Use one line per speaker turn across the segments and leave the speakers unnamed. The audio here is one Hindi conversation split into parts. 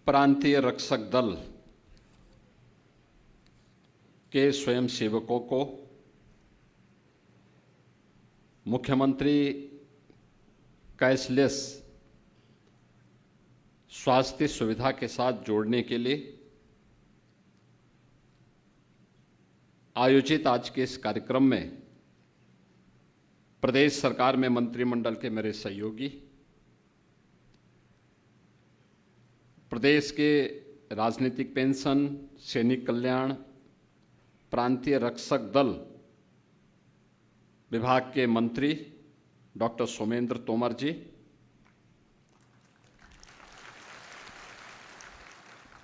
प्रांतीय रक्षक दल के स्वयंसेवकों को मुख्यमंत्री कैशलेस स्वास्थ्य सुविधा के साथ जोड़ने के लिए आयोजित आज के इस कार्यक्रम में प्रदेश सरकार में मंत्रिमंडल के मेरे सहयोगी, प्रदेश के राजनीतिक पेंशन, सैनिक कल्याण, प्रांतीय रक्षक दल विभाग के मंत्री डॉक्टर सोमेंद्र तोमर जी,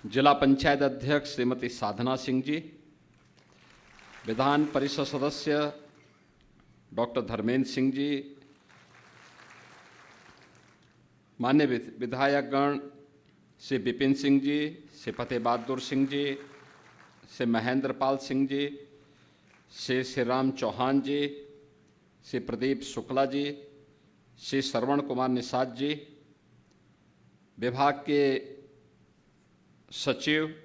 जिला पंचायत अध्यक्ष श्रीमती साधना सिंह जी, विधान परिषद सदस्य डॉक्टर धर्मेंद्र सिंह जी, माननीय विधायकगण श्री विपिन सिंह जी, श्री फतेह बहादुर सिंह जी, श्री महेंद्र पाल सिंह जी, श्री श्री राम चौहान जी, श्री प्रदीप शुक्ला जी, श्री श्रवण कुमार निषाद जी, विभाग के सचिव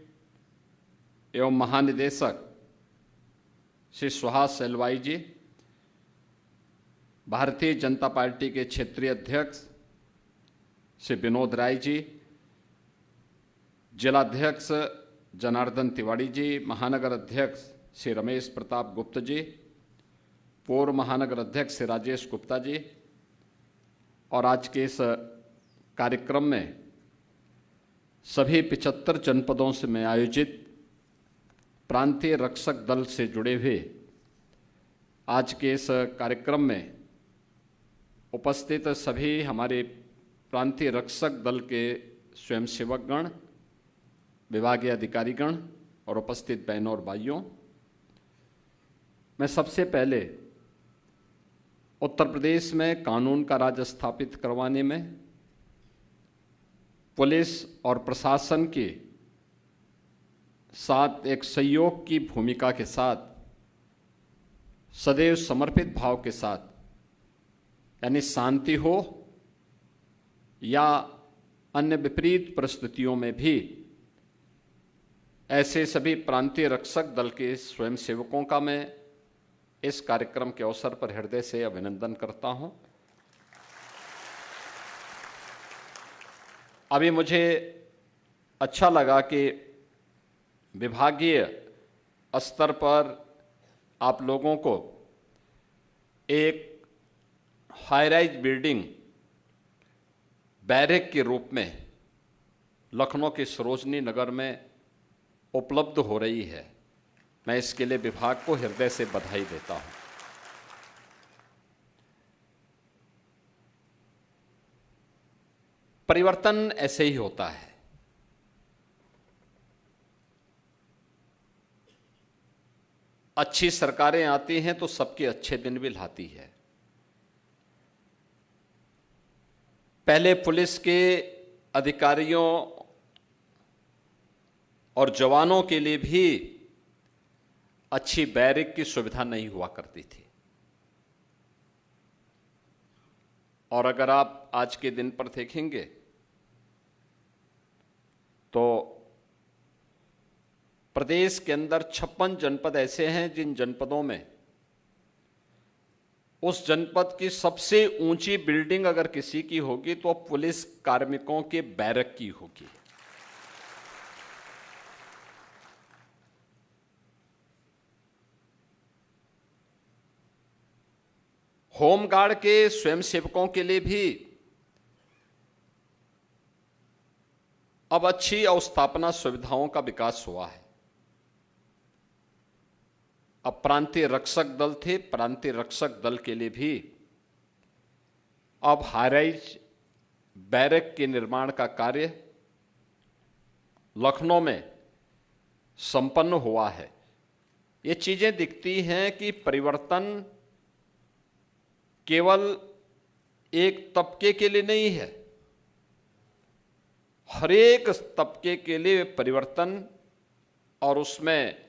एवं महानिदेशक श्री सुहास सेलवाई जी, भारतीय जनता पार्टी के क्षेत्रीय अध्यक्ष श्री विनोद राय जी, जिलाध्यक्ष जनार्दन तिवारी जी, महानगर अध्यक्ष श्री रमेश प्रताप गुप्ता जी, पूर्व महानगर अध्यक्ष श्री राजेश गुप्ता जी, और आज के इस कार्यक्रम में सभी 75 जनपदों से में आयोजित प्रांतीय रक्षक दल से जुड़े हुए आज के इस कार्यक्रम में उपस्थित सभी हमारे प्रांतीय रक्षक दल के स्वयंसेवकगण, विभागीय अधिकारीगण और उपस्थित बहनों और भाइयों, मैं सबसे पहले उत्तर प्रदेश में कानून का राज स्थापित करवाने में पुलिस और प्रशासन के साथ एक सहयोग की भूमिका के साथ सदैव समर्पित भाव के साथ, यानी शांति हो या अन्य विपरीत परिस्थितियों में भी ऐसे सभी प्रांतीय रक्षक दल के स्वयंसेवकों का मैं इस कार्यक्रम के अवसर पर हृदय से अभिनंदन करता हूं। अभी मुझे अच्छा लगा कि विभागीय स्तर पर आप लोगों को एक हाई राइज बिल्डिंग बैरक के रूप में लखनऊ के सरोजनी नगर में उपलब्ध हो रही है। मैं इसके लिए विभाग को हृदय से बधाई देता हूं। परिवर्तन ऐसे ही होता है। अच्छी सरकारें आती हैं तो सबके अच्छे दिन भी लाती है। पहले पुलिस के अधिकारियों और जवानों के लिए भी अच्छी बैरक की सुविधा नहीं हुआ करती थी, और अगर आप आज के दिन पर देखेंगे तो प्रदेश के अंदर 56 जनपद ऐसे हैं जिन जनपदों में उस जनपद की सबसे ऊंची बिल्डिंग अगर किसी की होगी तो पुलिस कार्मिकों के बैरक की होगी। होमगार्ड के स्वयंसेवकों के लिए भी अब अच्छी अवस्थापना सुविधाओं का विकास हुआ है। अब प्रांतीय रक्षक दल थे, प्रांतीय रक्षक दल के लिए भी अब हाईराइज बैरक के निर्माण का कार्य लखनऊ में संपन्न हुआ है। ये चीजें दिखती हैं कि परिवर्तन केवल एक तबके के लिए नहीं है, हर एक तबके के लिए परिवर्तन और उसमें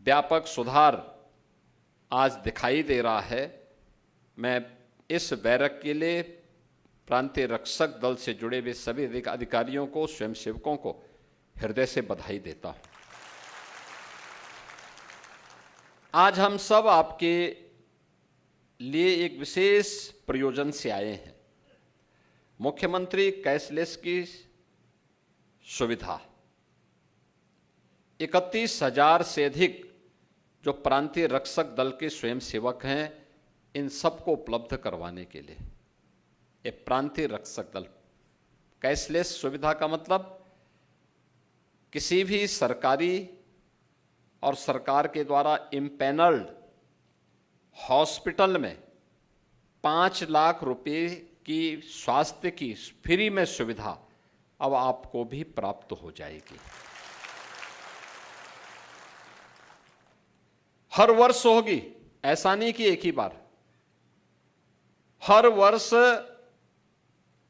व्यापक सुधार आज दिखाई दे रहा है। मैं इस बैरक के लिए प्रांतीय रक्षक दल से जुड़े हुए सभी अधिकारियों को, स्वयंसेवकों को हृदय से बधाई देता हूं। आज हम सब आपके लिए एक विशेष प्रयोजन से आए हैं। मुख्यमंत्री कैशलेस की सुविधा 31,000 से अधिक जो प्रांतीय रक्षक दल के स्वयंसेवक हैं, इन सबको उपलब्ध करवाने के लिए ये प्रांतीय रक्षक दल कैशलेस सुविधा का मतलब किसी भी सरकारी और सरकार के द्वारा इम्पैनल्ड हॉस्पिटल में 5 लाख रुपए की स्वास्थ्य की फ्री में सुविधा अब आपको भी प्राप्त हो जाएगी। हर वर्ष होगी, ऐसा नहीं कि एक ही बार, हर वर्ष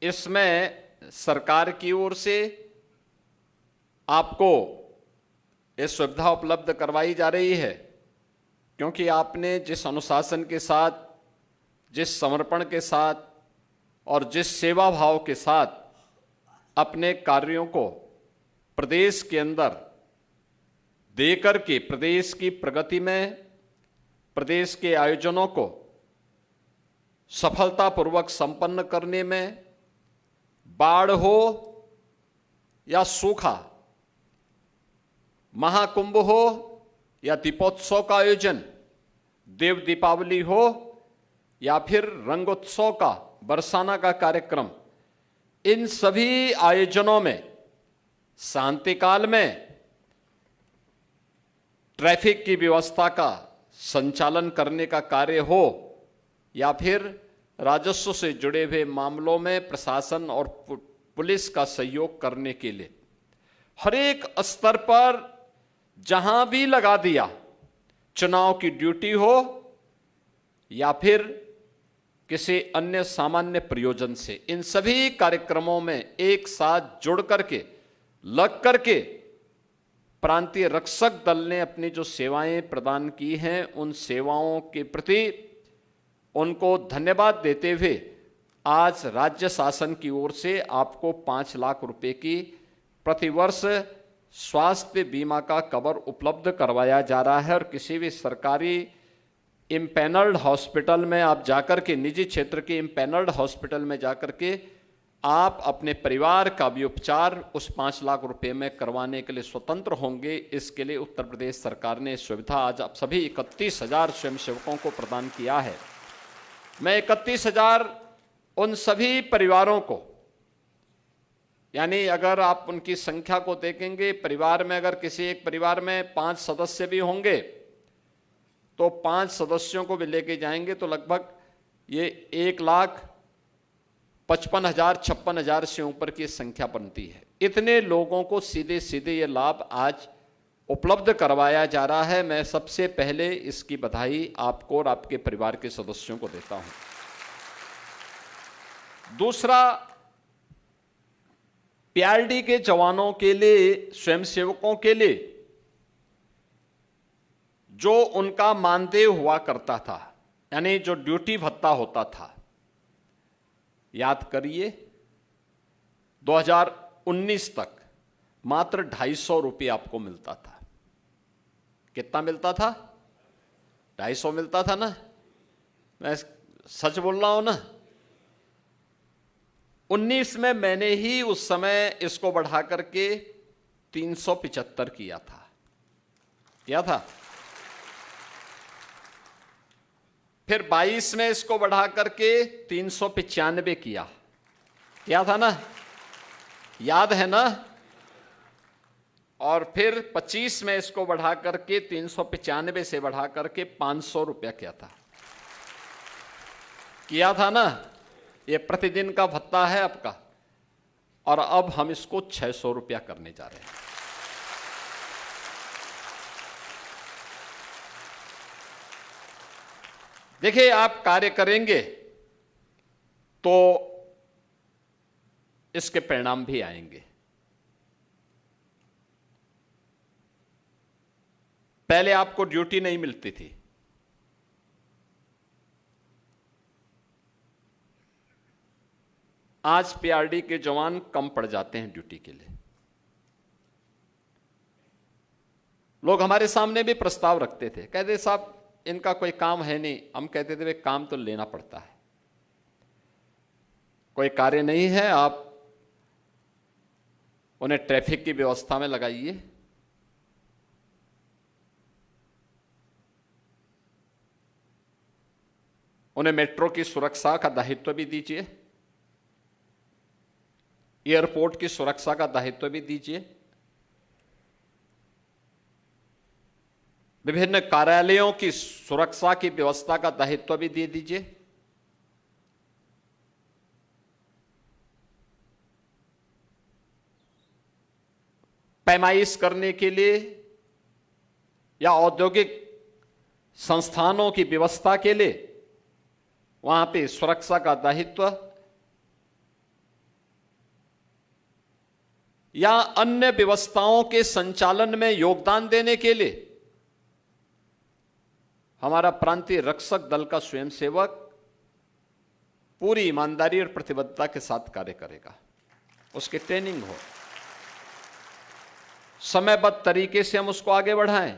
इसमें सरकार की ओर से आपको ये सुविधा उपलब्ध करवाई जा रही है, क्योंकि आपने जिस अनुशासन के साथ, जिस समर्पण के साथ और जिस सेवा भाव के साथ अपने कार्यों को प्रदेश के अंदर देकर के प्रदेश की प्रगति में, प्रदेश के आयोजनों को सफलतापूर्वक संपन्न करने में, बाढ़ हो या सूखा, महाकुंभ हो या दीपोत्सव का आयोजन, देव दीपावली हो या फिर रंगोत्सव का बरसाना का कार्यक्रम, इन सभी आयोजनों में शांति काल में ट्रैफिक की व्यवस्था का संचालन करने का कार्य हो या फिर राजस्व से जुड़े हुए मामलों में प्रशासन और पुलिस का सहयोग करने के लिए हर एक स्तर पर जहां भी लगा दिया, चुनाव की ड्यूटी हो या फिर किसी अन्य सामान्य प्रयोजन से, इन सभी कार्यक्रमों में एक साथ जुड़ करके, लग करके प्रांतीय रक्षक दल ने अपनी जो सेवाएं प्रदान की हैं, उन सेवाओं के प्रति उनको धन्यवाद देते हुए आज राज्य शासन की ओर से आपको 5 लाख रुपए की प्रतिवर्ष स्वास्थ्य बीमा का कवर उपलब्ध करवाया जा रहा है। और किसी भी सरकारी इम्पैनल्ड हॉस्पिटल में आप जाकर के, निजी क्षेत्र के इम्पैनल्ड हॉस्पिटल में जाकर के आप अपने परिवार का भी उपचार उस 5 लाख रुपए में करवाने के लिए स्वतंत्र होंगे। इसके लिए उत्तर प्रदेश सरकार ने सुविधा आज आप सभी 31,000 स्वयंसेवकों को प्रदान किया है। मैं 31,000 उन सभी परिवारों को, यानी अगर आप उनकी संख्या को देखेंगे, परिवार में अगर किसी एक परिवार में 5 सदस्य भी होंगे तो 5 सदस्यों को भी लेके जाएंगे तो लगभग ये 1,55,000 56,000 से ऊपर की संख्या बनती है। इतने लोगों को सीधे सीधे ये लाभ आज उपलब्ध करवाया जा रहा है। मैं सबसे पहले इसकी बधाई आपको और आपके परिवार के सदस्यों को देता हूं। दूसरा, पीआरडी के जवानों के लिए, स्वयंसेवकों के लिए जो उनका मानदेय हुआ करता था, यानी जो ड्यूटी भत्ता होता था, याद करिए 2019 तक मात्र 250 रुपये आपको मिलता था। कितना मिलता था? 250 मिलता था ना? मैं सच बोल रहा हूं ना? 19 में मैंने ही उस समय इसको बढ़ा करके 375 किया था। फिर 22 में इसको बढ़ा करके 395 किया था ना? याद है ना? और फिर 25 में इसको बढ़ा करके 395 से बढ़ा करके 500 रुपया किया था ना? ये प्रतिदिन का भत्ता है आपका, और अब हम इसको 600 रुपया करने जा रहे हैं। देखिए, आप कार्य करेंगे तो इसके परिणाम भी आएंगे। पहले आपको ड्यूटी नहीं मिलती थी, आज पीआरडी के जवान कम पड़ जाते हैं ड्यूटी के लिए। लोग हमारे सामने भी प्रस्ताव रखते थे, कहते साहब इनका कोई काम है नहीं। हम कहते थे वे काम तो लेना पड़ता है, कोई कार्य नहीं है, आप उन्हें ट्रैफिक की व्यवस्था में लगाइए, उन्हें मेट्रो की सुरक्षा का दायित्व भी दीजिए, एयरपोर्ट की सुरक्षा का दायित्व भी दीजिए, विभिन्न कार्यालयों की सुरक्षा की व्यवस्था का दायित्व भी दे दीजिए। पैमाइश करने के लिए या औद्योगिक संस्थानों की व्यवस्था के लिए वहां पे सुरक्षा का दायित्व या अन्य व्यवस्थाओं के संचालन में योगदान देने के लिए हमारा प्रांतीय रक्षक दल का स्वयंसेवक पूरी ईमानदारी और प्रतिबद्धता के साथ कार्य करेगा। उसकी ट्रेनिंग हो, समयबद्ध तरीके से हम उसको आगे बढ़ाएं।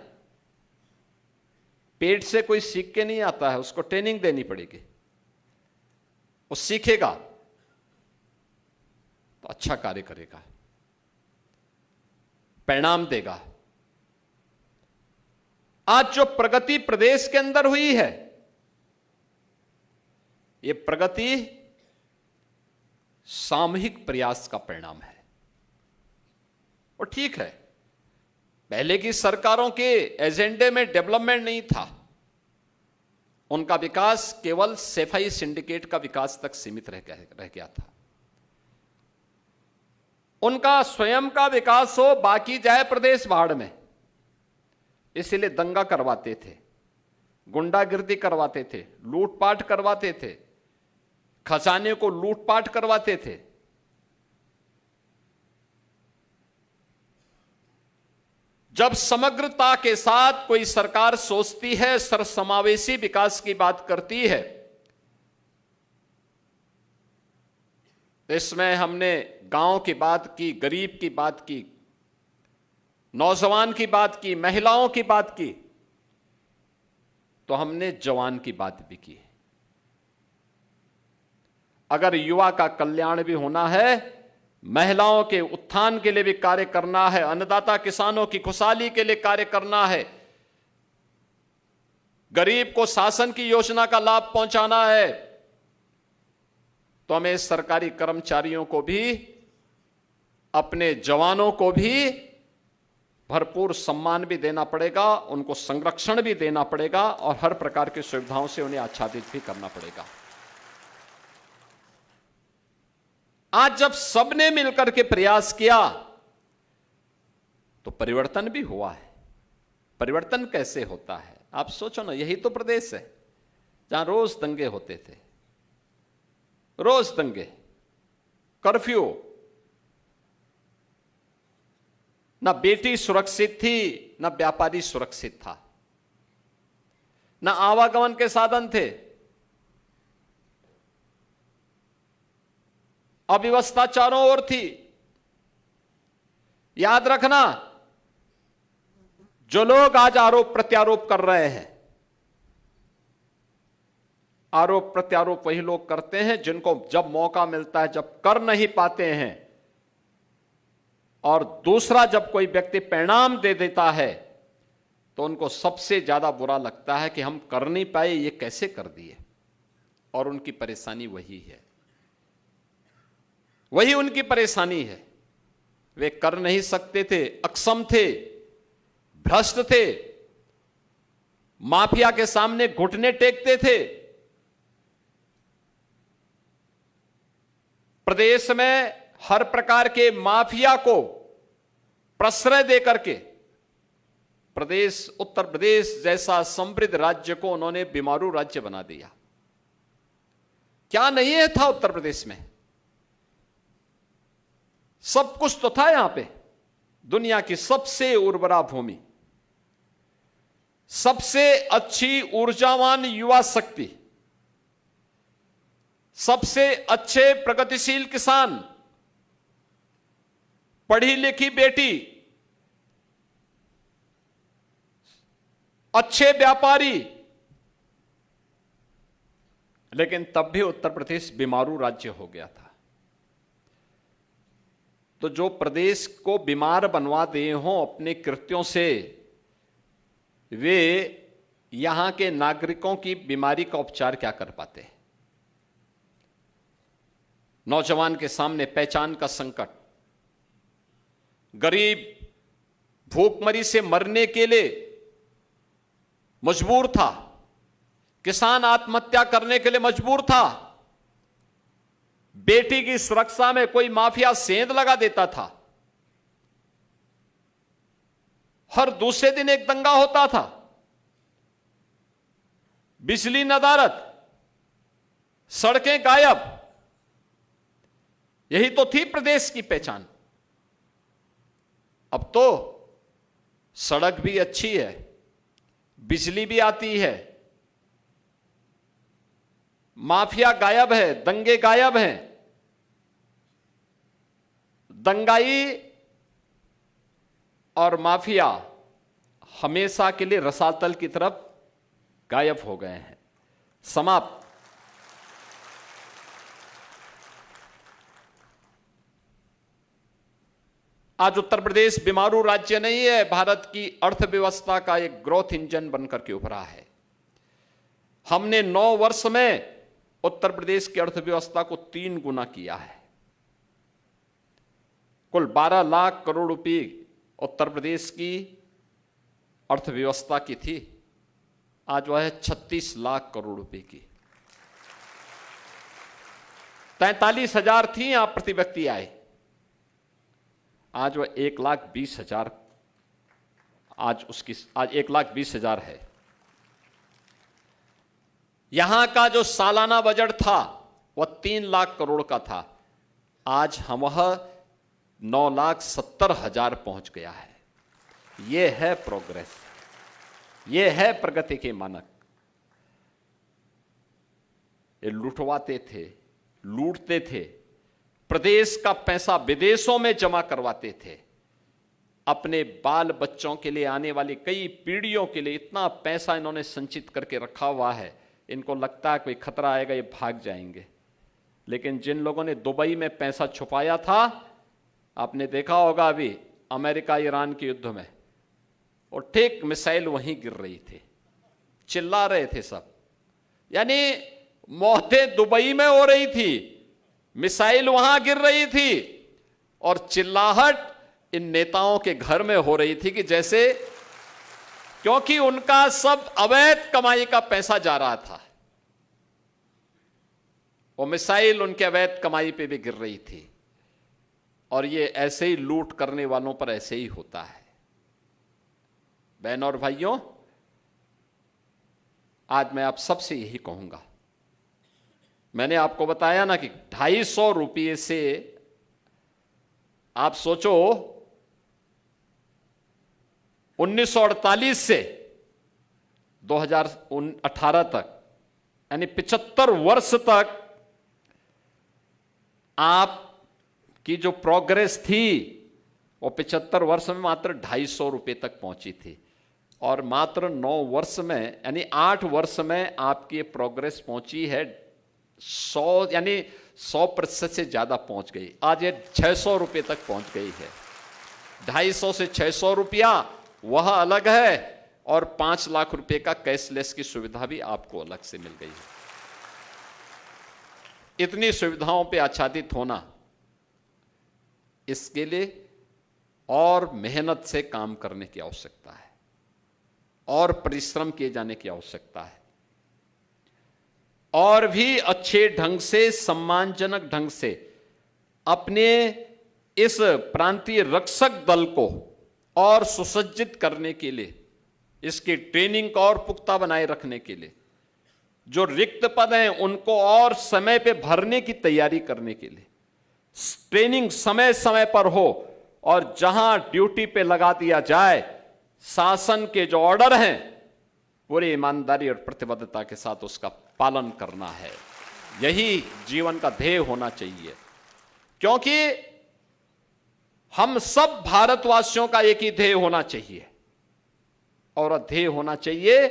पेट से कोई सीख के नहीं आता है, उसको ट्रेनिंग देनी पड़ेगी। वो सीखेगा तो अच्छा कार्य करेगा, परिणाम देगा। आज जो प्रगति प्रदेश के अंदर हुई है, ये प्रगति सामूहिक प्रयास का परिणाम है। और ठीक है, पहले की सरकारों के एजेंडे में डेवलपमेंट नहीं था, उनका विकास केवल सफाई सिंडिकेट का विकास तक सीमित रह गया था। उनका स्वयं का विकास हो, बाकी जाए प्रदेश भाड़ में, इसीलिए दंगा करवाते थे, गुंडागिर्दी करवाते थे, लूटपाट करवाते थे, खजाने को लूटपाट करवाते थे। जब समग्रता के साथ कोई सरकार सोचती है, सर्वसमावेशी विकास की बात करती है, इसमें हमने गांव की बात की, गरीब की बात की, नौजवान की बात की, महिलाओं की बात की, तो हमने जवान की बात भी की। अगर युवा का कल्याण भी होना है, महिलाओं के उत्थान के लिए भी कार्य करना है, अन्नदाता किसानों की खुशहाली के लिए कार्य करना है, गरीब को शासन की योजना का लाभ पहुंचाना है, तो हमें सरकारी कर्मचारियों को भी, अपने जवानों को भी भरपूर सम्मान भी देना पड़ेगा, उनको संरक्षण भी देना पड़ेगा और हर प्रकार की सुविधाओं से उन्हें आच्छादित भी करना पड़ेगा। आज जब सबने मिलकर के प्रयास किया तो परिवर्तन भी हुआ है। परिवर्तन कैसे होता है आप सोचो ना, यही तो प्रदेश है जहां रोज दंगे होते थे, रोज दंगे, कर्फ्यू, ना बेटी सुरक्षित थी, ना व्यापारी सुरक्षित था, ना आवागमन के साधन थे, अव्यवस्था चारों ओर थी। याद रखना, जो लोग आज आरोप प्रत्यारोप कर रहे हैं, आरोप प्रत्यारोप वही लोग करते हैं जिनको जब मौका मिलता है, जब कर नहीं पाते हैं, और दूसरा जब कोई व्यक्ति परिणाम दे देता है तो उनको सबसे ज्यादा बुरा लगता है कि हम कर नहीं पाए, ये कैसे कर दिए। और उनकी परेशानी वही है, वही उनकी परेशानी है। वे कर नहीं सकते थे, अक्षम थे, भ्रष्ट थे, माफिया के सामने घुटने टेकते थे। प्रदेश में हर प्रकार के माफिया को प्रश्रय देकर के प्रदेश, उत्तर प्रदेश जैसा समृद्ध राज्य को उन्होंने बीमारू राज्य बना दिया। क्या नहीं है था उत्तर प्रदेश में? सब कुछ तो था यहां पे। दुनिया की सबसे उर्वरा भूमि, सबसे अच्छी ऊर्जावान युवा शक्ति, सबसे अच्छे प्रगतिशील किसान, पढ़ी लिखी बेटी, अच्छे व्यापारी, लेकिन तब भी उत्तर प्रदेश बीमारू राज्य हो गया था। तो जो प्रदेश को बीमार बनवा दिए हों अपने कृत्यों से, वे यहां के नागरिकों की बीमारी का उपचार क्या कर पाते? नौजवान के सामने पहचान का संकट, गरीब भूखमरी से मरने के लिए मजबूर था, किसान आत्महत्या करने के लिए मजबूर था, बेटी की सुरक्षा में कोई माफिया सेंध लगा देता था, हर दूसरे दिन एक दंगा होता था, बिजली नदारद, सड़कें गायब। यही तो थी प्रदेश की पहचान। अब तो सड़क भी अच्छी है, बिजली भी आती है, माफिया गायब है, दंगे गायब हैं, दंगाई और माफिया हमेशा के लिए रसातल की तरफ गायब हो गए हैं, समाप्त। आज उत्तर प्रदेश बीमारू राज्य नहीं है, भारत की अर्थव्यवस्था का एक ग्रोथ इंजन बनकर के उभरा है। हमने 9 वर्ष में उत्तर प्रदेश की अर्थव्यवस्था को 3 गुना किया है। कुल 12 लाख करोड़ रुपए उत्तर प्रदेश की अर्थव्यवस्था की थी, आज वह है 36 लाख करोड़ रुपए की। 43,000 थी यहां प्रति व्यक्ति आय, आज वह 1,20,000, आज 1,20,000 है। यहां का जो सालाना बजट था वह 3 लाख करोड़ का था, आज हम वह 9,70,000 पहुंच गया है। यह है प्रोग्रेस, यह है प्रगति के मानक। ये लुटवाते थे, लूटते थे, प्रदेश का पैसा विदेशों में जमा करवाते थे, अपने बाल बच्चों के लिए, आने वाली कई पीढ़ियों के लिए इतना पैसा इन्होंने संचित करके रखा हुआ है, इनको लगता है कोई खतरा आएगा ये भाग जाएंगे। लेकिन जिन लोगों ने दुबई में पैसा छुपाया था, आपने देखा होगा अभी अमेरिका ईरान के युद्ध में, और ठीक मिसाइल वहीं गिर रही थी, चिल्ला रहे थे सब, यानी मौतें दुबई में हो रही थी, मिसाइल वहां गिर रही थी, और चिल्लाहट इन नेताओं के घर में हो रही थी कि जैसे, क्योंकि उनका सब अवैध कमाई का पैसा जा रहा था, वो मिसाइल उनके अवैध कमाई पे भी गिर रही थी। और ये ऐसे ही लूट करने वालों पर ऐसे ही होता है। बहनों और भाइयों, आज मैं आप सबसे यही कहूंगा, मैंने आपको बताया ना कि 250 रुपये से आप सोचो 1948 से 2018 तक, यानी 75 वर्ष तक आपकी जो प्रोग्रेस थी वो 75 वर्ष में मात्र 250 रुपये तक पहुंची थी, और मात्र 9 वर्ष में यानी 8 वर्ष में आपकी प्रोग्रेस पहुंची है 100, यानी 100% से ज्यादा पहुंच गई। आज ये 600 रुपये तक पहुंच गई है। 250 से 600 रुपया वह अलग है, और 5 लाख रुपए का कैशलेस की सुविधा भी आपको अलग से मिल गई है। इतनी सुविधाओं पे आच्छादित होना, इसके लिए और मेहनत से काम करने की आवश्यकता है, और परिश्रम किए जाने की आवश्यकता है, और भी अच्छे ढंग से, सम्मानजनक ढंग से अपने इस प्रांतीय रक्षक दल को और सुसज्जित करने के लिए, इसकी ट्रेनिंग को और पुख्ता बनाए रखने के लिए, जो रिक्त पद हैं उनको और समय पे भरने की तैयारी करने के लिए ट्रेनिंग समय समय पर हो, और जहां ड्यूटी पे लगा दिया जाए, शासन के जो ऑर्डर हैं पूरी ईमानदारी और प्रतिबद्धता के साथ उसका पालन करना है। यही जीवन का ध्येय होना चाहिए, क्योंकि हम सब भारतवासियों का एक ही ध्येय होना चाहिए, और ध्येय होना चाहिए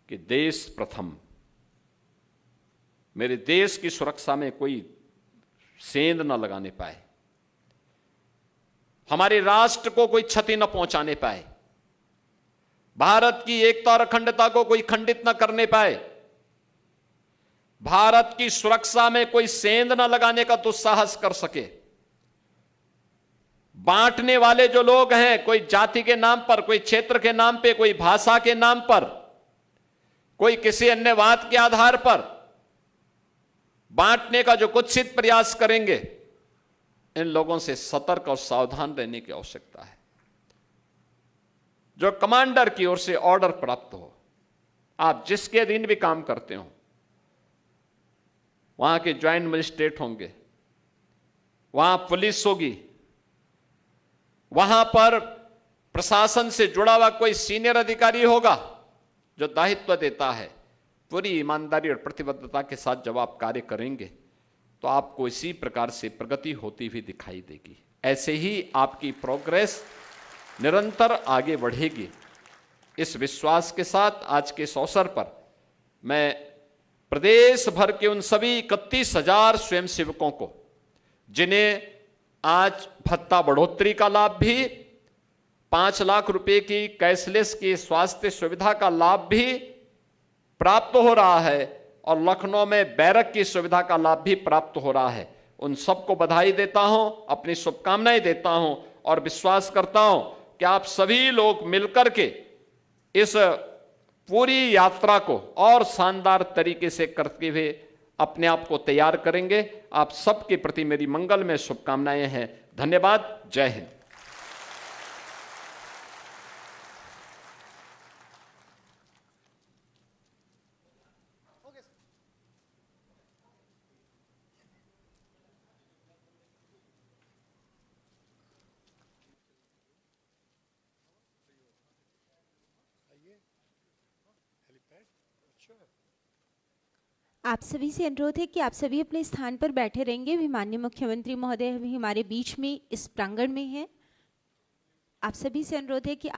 कि देश प्रथम। मेरे देश की सुरक्षा में कोई सेंध न लगाने पाए, हमारे राष्ट्र को कोई क्षति न पहुंचाने पाए, भारत की एकता और अखंडता को कोई खंडित न करने पाए, भारत की सुरक्षा में कोई सेंध न लगाने का दुस्साहस कर सके। बांटने वाले जो लोग हैं, कोई जाति के नाम पर, कोई क्षेत्र के नाम पे, कोई भाषा के नाम पर, कोई किसी अन्य बात के आधार पर बांटने का जो कुत्सित प्रयास करेंगे, इन लोगों से सतर्क और सावधान रहने की आवश्यकता है। जो कमांडर की ओर से ऑर्डर प्राप्त हो, आप जिसके अधीन भी काम करते हो, वहां के ज्वाइंट मजिस्ट्रेट होंगे, वहां पुलिस होगी, वहां पर प्रशासन से जुड़ा हुआ कोई सीनियर अधिकारी होगा जो दायित्व देता है, पूरी ईमानदारी और प्रतिबद्धता के साथ जब आप कार्य करेंगे तो आपको इसी प्रकार से प्रगति होती हुई दिखाई देगी। ऐसे ही आपकी प्रोग्रेस निरंतर आगे बढ़ेगी। इस विश्वास के साथ आज के इस अवसर पर मैं प्रदेश भर के उन सभी 31,000 स्वयंसेवकों को, जिन्हें आज भत्ता बढ़ोतरी का लाभ भी, 5 लाख रुपए की कैशलेस की स्वास्थ्य सुविधा का लाभ भी प्राप्त हो रहा है और लखनऊ में बैरक की सुविधा का लाभ भी प्राप्त हो रहा है, उन सबको बधाई देता हूं, अपनी शुभकामनाएं देता हूं और विश्वास करता हूं कि आप सभी लोग मिलकर के इस पूरी यात्रा को और शानदार तरीके से करते हुए अपने आप को तैयार करेंगे। आप सबके प्रति मेरी मंगल में शुभकामनाएं हैं। धन्यवाद। जय हिंद।
आप सभी से अनुरोध है कि आप सभी अपने स्थान पर बैठे रहेंगे। भी माननीय मुख्यमंत्री महोदय अभी हमारे बीच में इस प्रांगण में हैं। आप सभी से अनुरोध है कि